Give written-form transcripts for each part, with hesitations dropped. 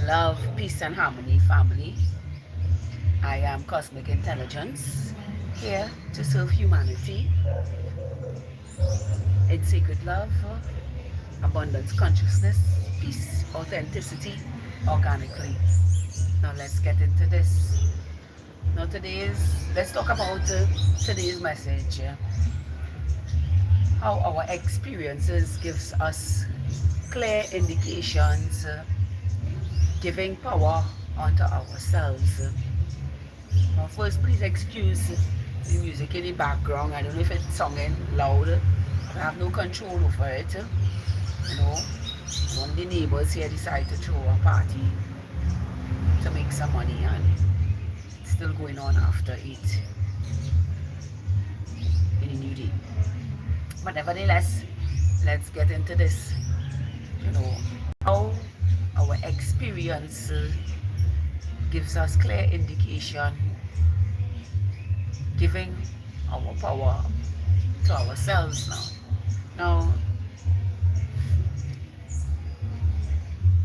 Love, peace, and harmony, family. I am Cosmic Intelligence, here to serve humanity in sacred love, abundance consciousness, peace, authenticity, organically. Now let's get into this. Now let's talk about today's message. How our experiences gives us clear indications, giving power onto ourselves. Now first, please excuse the music in the background. I don't know if it's singing loud. I have no control over it. You know, one of the neighbors here decided to throw a party to make some money, and it's still going on after 8 in the new day. But nevertheless, let's get into this. You know, how our experience gives us clear indication, giving our power to ourselves now. Now,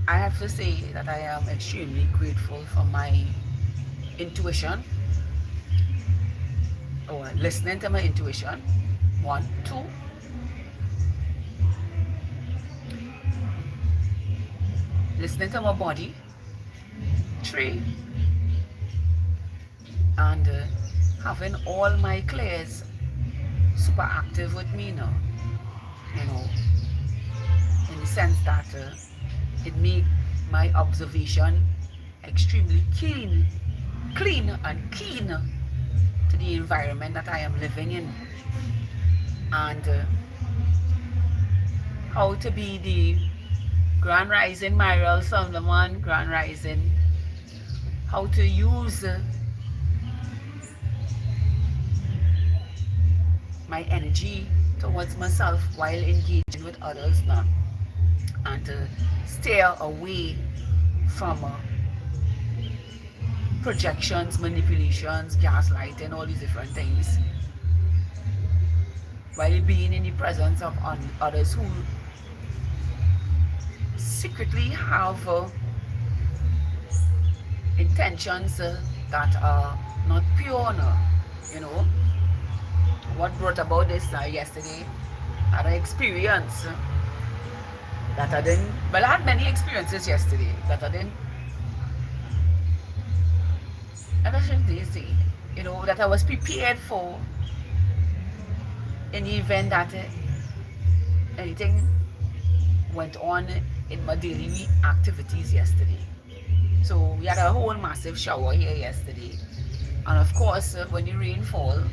I have to say that I am extremely grateful for my intuition, or listening to my intuition. 1, 2. Listening to my body. 3. And having all my clairs super active with me now. You know, in the sense that it make my observation extremely clean and keen to the environment that I am living in, and how to be the Grand Rising Myral Solomon, Grand Rising, how to use my energy towards myself while engaging with others now, and to stay away from projections, manipulations, gaslighting, all these different things, while being in the presence of others who secretly have intentions that are not pure now. You know, what brought about this yesterday, I had an experience that I didn't, well, I had many experiences yesterday that I didn't, you know, that I was prepared for in the event that anything went on in my daily activities yesterday. So we had a whole massive shower here yesterday, and of course when the rain falls,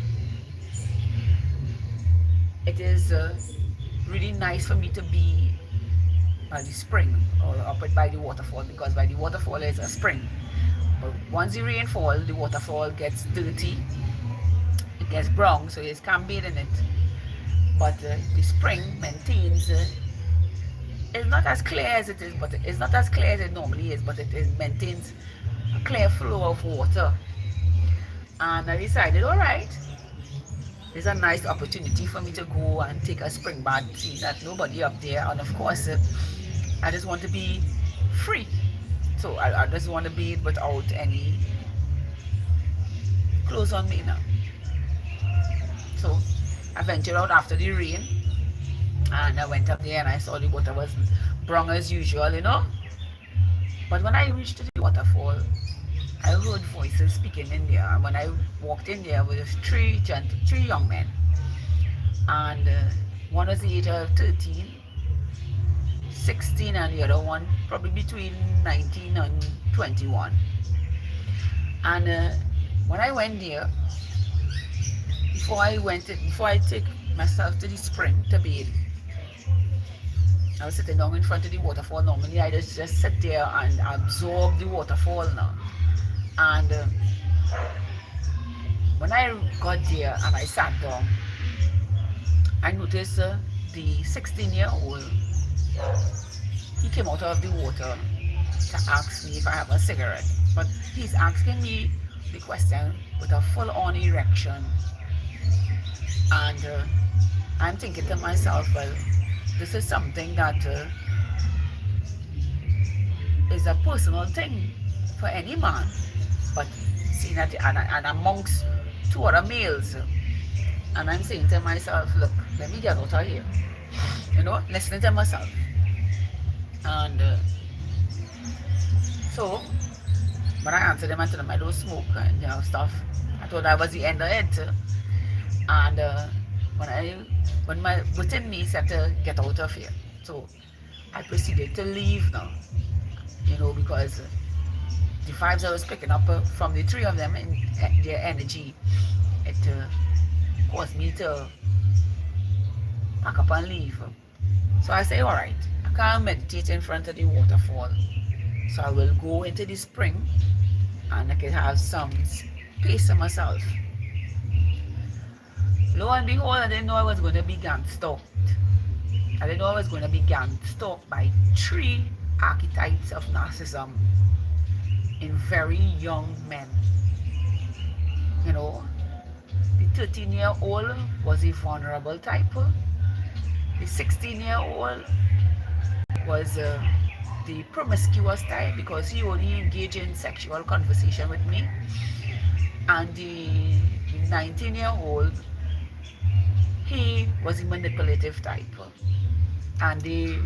it is really nice for me to be by the spring or up by the waterfall, because by the waterfall is a spring. But once the rain falls, the waterfall gets dirty, it gets brown, so you can't bathe in it. But the spring maintains, it's not as clear as it is, but it's not as clear as it normally is, but it maintains a clear flow of water. And I decided, all right, it's a nice opportunity for me to go and take a spring bath, see that nobody up there, and of course I just want to be free. So I just want to be without any clothes on me now. So I ventured out after the rain, and I went up there and I saw the water was brown as usual, you know. But when I reached the waterfall, I heard voices speaking in there. And when I walked in there, there was three young men, and one was the age of 13, 16, and the other one probably between 19 and 21. And when I went there, before I take myself to the spring to bathe, I was sitting down in front of the waterfall. Normally I just sit there and absorb the waterfall now. And when I got there and I sat down, I noticed the 16-year-old, he came out of the water to ask me if I have a cigarette. But he's asking me the question with a full-on erection. And I'm thinking to myself, well, this is something that is a personal thing for any man. But seeing that, and amongst two other males, and I'm saying to myself, look, let me get out of here. Listening to myself. And so, when I answered them, I told them I don't smoke and stuff. I thought that was the end of it. And when my within me said to get out of here, so I proceeded to leave now. Because the vibes I was picking up from the three of them and their energy, it caused me to pack up and leave. So I say, all right, I can't meditate in front of the waterfall. So I will go into the spring and I can have some space for myself. Lo and behold, I didn't know I was going to be gang stalked. I didn't know I was going to be gang stalked by 3 archetypes of narcissism in very young men. The 13-year-old was a vulnerable type. The 16-year-old was the promiscuous type because he only engaged in sexual conversation with me. And the 19-year-old, he was a manipulative type. And they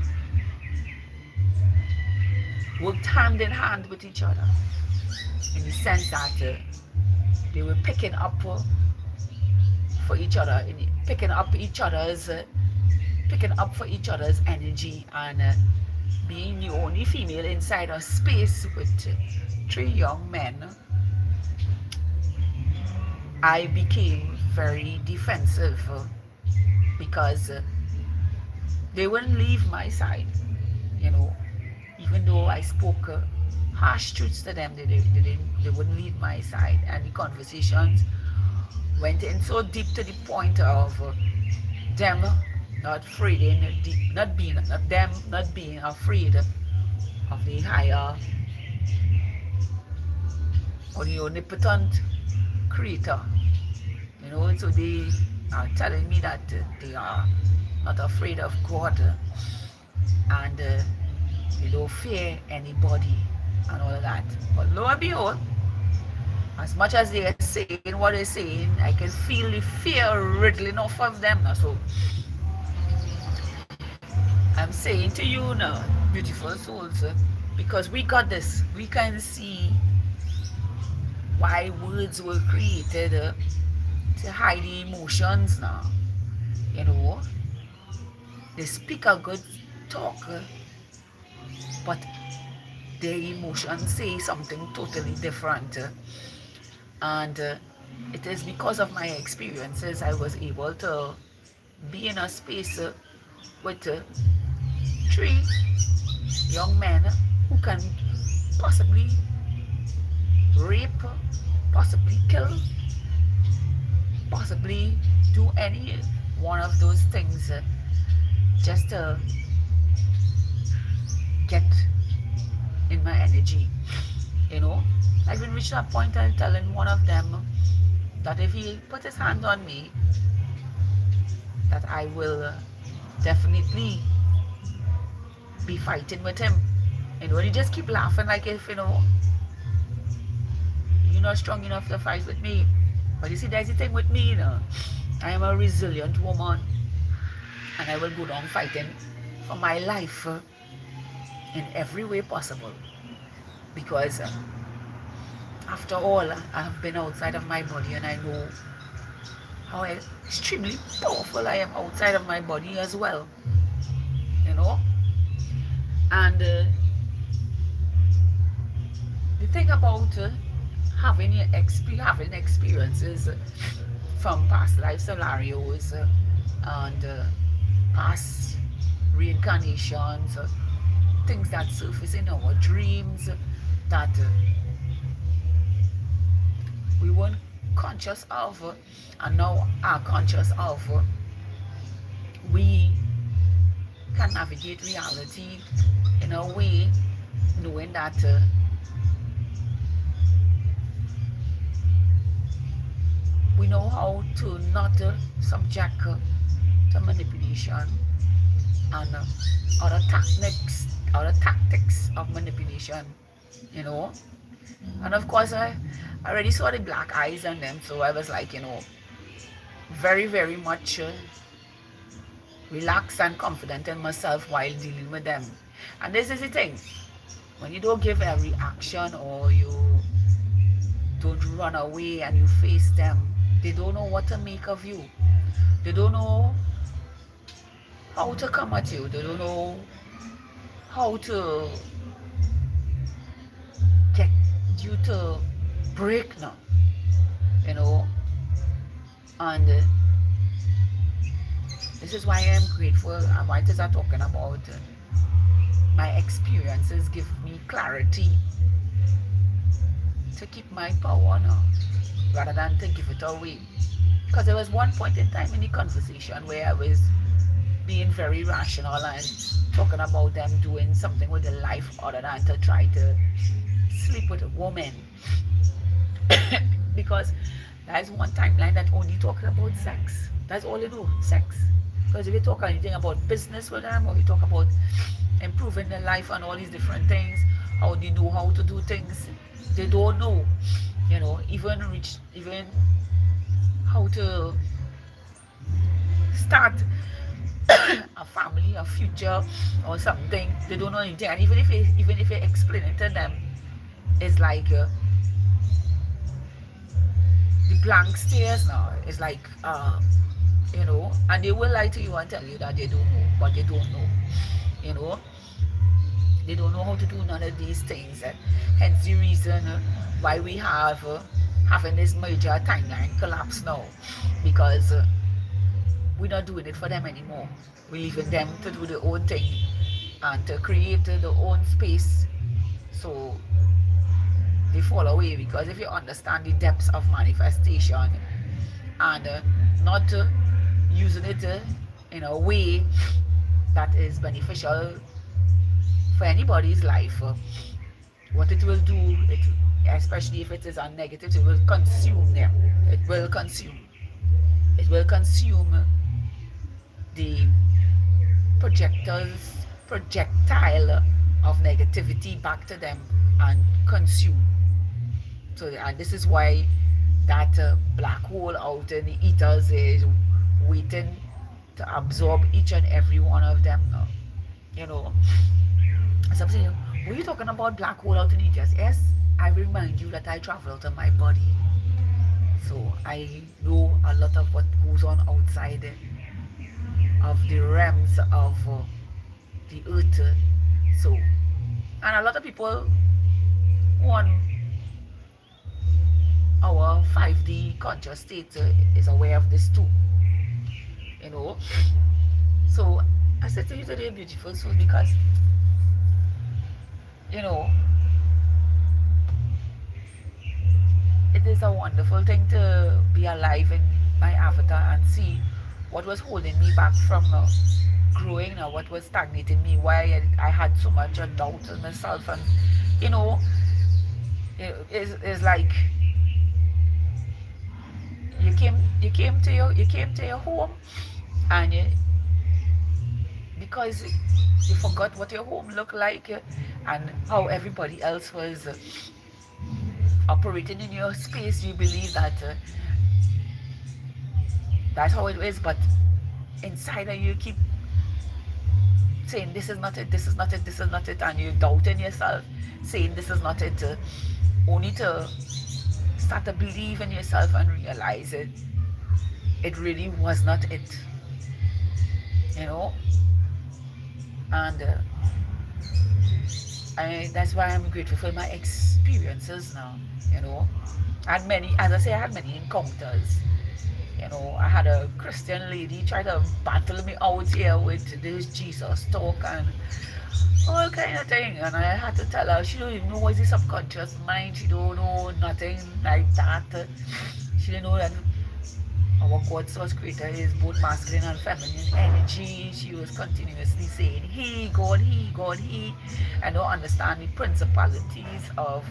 worked hand in hand with each other in the sense that they were picking up for each other, picking up for each other's energy, and being the only female inside a space with 3 young men. I became very defensive because they wouldn't leave my side, even though I spoke harsh truths to them. They wouldn't leave my side, and the conversations went in so deep to the point of them not being afraid of the higher or the omnipotent creator. So they are telling me that they are not afraid of God, and they don't fear anybody and all of that. But lo and behold, as much as they are saying what they're saying, I can feel the fear riddling off of them now. So I'm saying to you now, beautiful souls, because we got this, we can see why words were created to hide the emotions now. They speak a good talk, but their emotions say something totally different. And it is because of my experiences I was able to be in a space with 3 young men who can possibly rape, possibly kill, possibly do any one of those things just to get in my energy. I even reached that point and telling one of them that if he put his hand on me, that I will definitely be fighting with him. And he just keep laughing like if you're not strong enough to fight with me. But you see, there's the thing with me, I am a resilient woman, and I will go down fighting for my life in every way possible, because after all, I have been outside of my body, and I know how extremely powerful I am outside of my body as well. And the thing about having experiences from past life scenarios and past reincarnations, things that surface in our dreams that we weren't conscious of and now are conscious of, we can navigate reality in a way knowing that we know how to not subject to manipulation and other other tactics of manipulation, you know. And of course, I already saw the black eyes on them, so I was like, very, very much relaxed and confident in myself while dealing with them. And this is the thing, when you don't give a reaction, or you don't run away and you face them, they don't know what to make of you. They don't know how to come at you. They don't know how to get you to break now, you know. And this is why I'm grateful. And why is I talking about my experiences give me clarity to keep my power now, rather than to give it away. Because there was one point in time in the conversation where I was being very rational and talking about them doing something with their life other than to try to sleep with a woman. Because that is one timeline that only talks about sex. That's all they know, sex. Because if you talk anything about business with them, or you talk about improving their life and all these different things, how they know how to do things, they don't know, even how to start a family, a future, or something. They don't know anything, and even if you explain it to them, it's like the blank stares now. It's like and they will lie to you and tell you that they don't know, but they don't know. You know, they don't know how to do none of these things. Hence the reason why we have having this major timeline collapse now, because we're not doing it for them anymore. We're leaving them to do their own thing and to create their own space. So they fall away, because if you understand the depths of manifestation and not using it in a way that is beneficial for anybody's life, what it will do, especially if it is a negative, it will consume them. It will consume the projectile of negativity back to them and consume. So, and this is why that black hole out in the ethers is waiting to absorb each and every one of them now. So I'm saying, were you talking about black hole out in the ethers? Yes, I remind you that I travel out of my body, so I know a lot of what goes on outside of the realms of the earth. So, and a lot of people want our 5D conscious state is aware of this too. So I said to you today, beautiful soul, because it is a wonderful thing to be alive in my avatar and see what was holding me back from growing, or what was stagnating me, why I had so much doubt in myself. And it's like you came to your home, and because you forgot what your home looked like and how everybody else was operating in your space, you believe that that's how it is. But inside of you keep saying this is not it, this is not it, this is not it, and you doubting yourself, saying this is not it, only to start to believe in yourself and realize it really was not it. And that's why I'm grateful for my experiences now. And many, as I say, I had many encounters. I had a Christian lady try to battle me out here with this Jesus talk and all kind of thing, and I had to tell her she don't even know what's the subconscious mind. She don't know nothing like that. She didn't know that our God source creator is both masculine and feminine energy. She was continuously saying he, God, he, God, he, and don't understand the principalities of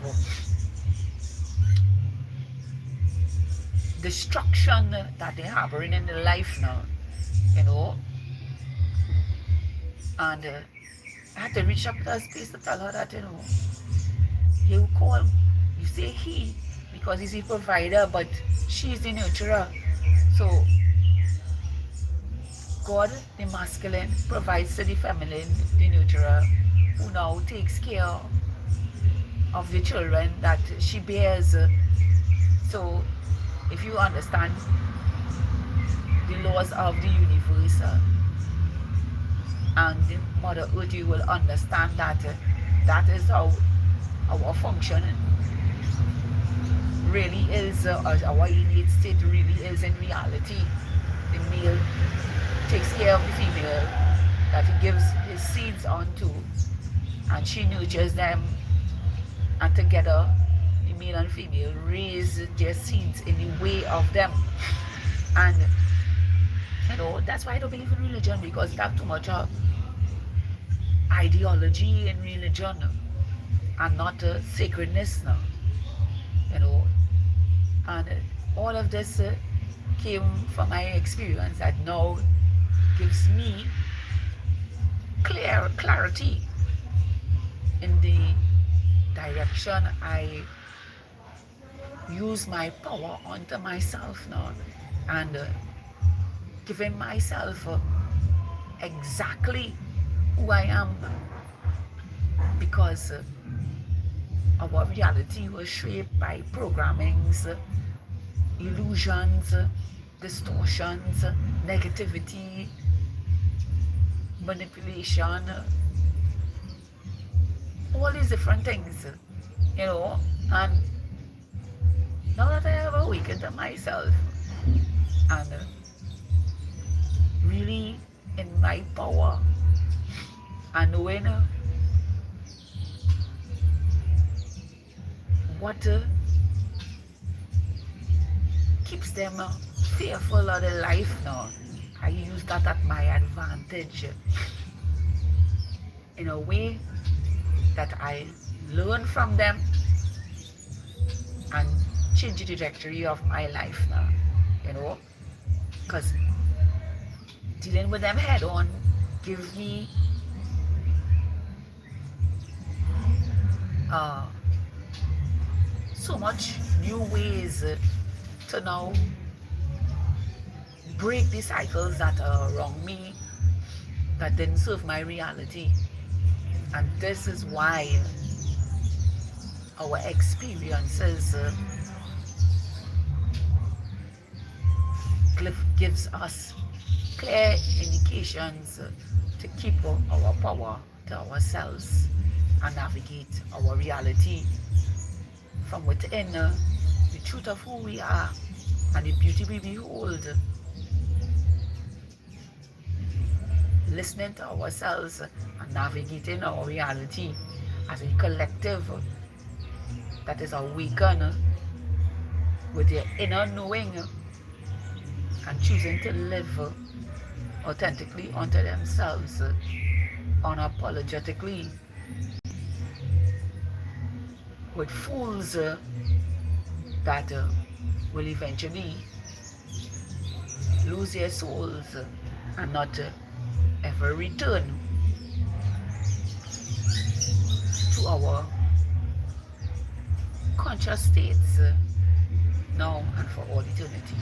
destruction that they're harboring in their life now. And I had to reach up to her space to tell her that, you call, you say he, because he's the provider, but she's the nurturer. So God, the masculine, provides to the feminine, the nurturer, who now takes care of the children that she bears. So if you understand the laws of the universe and Mother Earth, you will understand that that is how our function really is, our innate state really is in reality. The male takes care of the female that he gives his seeds onto, and she nurtures them, and together the male and female raise their seeds in the way of them. And that's why I don't believe in religion, because it have too much ideology in religion and not sacredness now. And all of this came from my experience that now gives me clarity in the direction I use my power onto myself now, and giving myself exactly who I am, because our reality was shaped by programmings, illusions, distortions, negativity, manipulation, all these different things, and now that I have awakened to myself and really in my power, and knowing what keeps them fearful of the life now, I use that at my advantage in a way that I learn from them and change the trajectory of my life now, because dealing with them head on gives me so much new ways to now break the cycles that are around me that didn't serve my reality. And this is why our experiences gives us clear indications to keep our power to ourselves and navigate our reality from within the truth of who we are and the beauty we behold. Listening to ourselves and navigating our reality as a collective that is awakened with their inner knowing and choosing to live authentically unto themselves, unapologetically, with fools that will eventually lose their souls and not ever return to our conscious states now and for all eternity.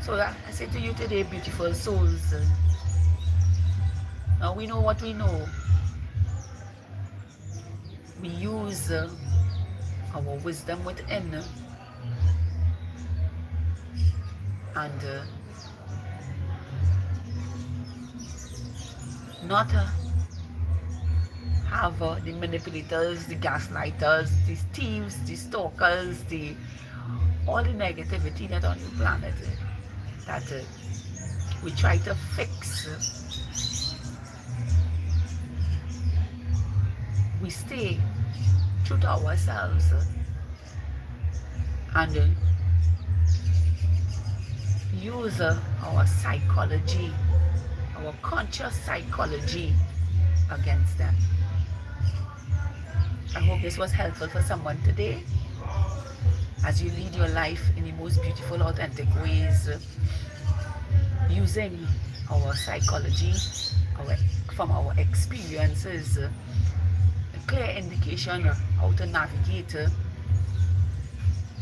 So I say to you today, beautiful souls, now we know what we know. We use our wisdom within and not have the manipulators, the gaslighters, the thieves, the stalkers, all the negativity that on the planet that we try to fix. We stay true to ourselves and use our psychology, our conscious psychology against them. I hope this was helpful for someone today as you lead your life in the most beautiful, authentic ways, using our psychology our, from our experiences, a clear indication how to navigate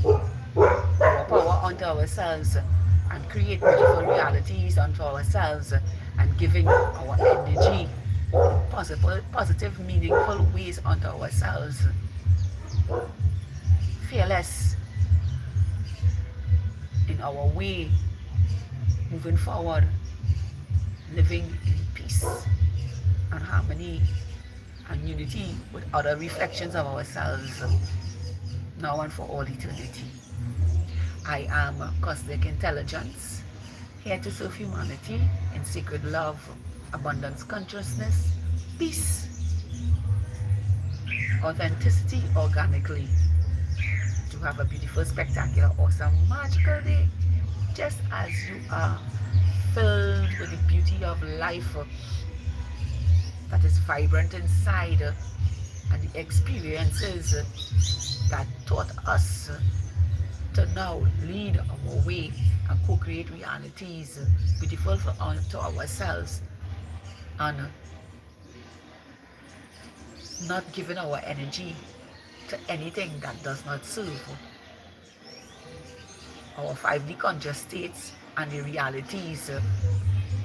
our power onto ourselves and create beautiful realities onto ourselves and giving our energy in positive, meaningful ways onto ourselves. Fearless in our way, moving forward, living in peace and harmony and unity with other reflections of ourselves, now and for all eternity. I am Cosmic Intelligence, here to serve humanity in sacred love, abundance consciousness, peace, authenticity, organically. To have a beautiful, spectacular, awesome, magical day, just as you are, filled with the beauty of life that is vibrant inside, and the experiences that taught us to now lead our way and co-create realities beautiful to ourselves, and not giving our energy to anything that does not serve our 5D conscious states and the realities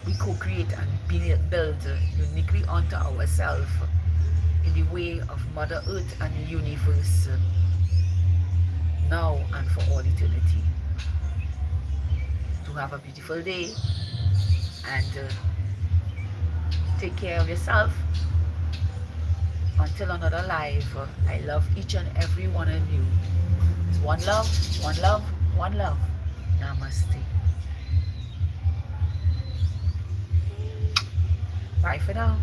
we co-create and build uniquely onto ourselves in the way of Mother Earth and the universe, now and for all eternity. To have a beautiful day and take care of yourself. Until another life, I love each and every one of you. It's one love, one love, one love. Namaste. Bye for now.